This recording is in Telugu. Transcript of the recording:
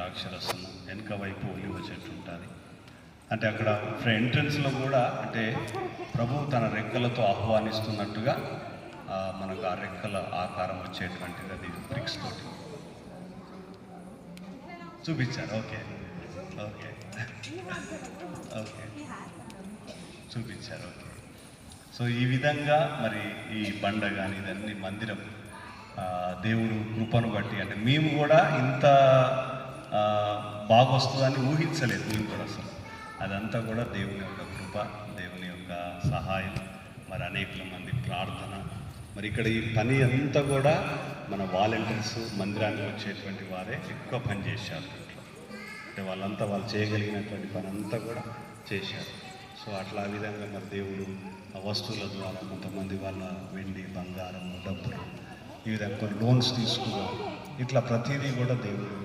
ద్రాక్షరసం, వెనుక వైపు ఒలివ చెట్టు ఉంటుంది. అంటే అక్కడ ఎంట్రన్స్లో కూడా అంటే ప్రభు తన రెక్కలతో ఆహ్వానిస్తున్నట్టుగా మనకు ఆ రెక్కల ఆకారం వచ్చేటువంటిది, అది బ్రిక్స్ తోటి చూపించారు. ఓకే ఓకే ఓకే చూపించారు. ఓకే. సో ఈ విధంగా మరి ఈ బండ కానీ ఇదన్నీ మందిరం దేవుడు కృపను బట్టి, అంటే మేము కూడా ఇంత బాగా వస్తుందని ఊహించలేదు మేము కూడా అసలు. అదంతా కూడా దేవుని యొక్క కృప, దేవుని యొక్క సహాయం, మరి అనేక మంది ప్రార్థన. మరి ఇక్కడ ఈ పని అంతా కూడా మన వాలంటీర్స్, మందిరానికి వచ్చేటువంటి వారే ఎక్కువ పని చేశారు. అంటే వాళ్ళంతా వాళ్ళు చేయగలిగినటువంటి పని అంతా కూడా చేశారు. సో అట్లా ఆ విధంగా మరి దేవుడు ఆ వస్తువుల ద్వారా కొంతమంది వాళ్ళ వెండి, బంగారం, డబ్బులు, ఈ విధంగా కొన్ని లోన్స్ తీసుకున్నాం. ఇట్లా ప్రతిదీ కూడా దేవుడు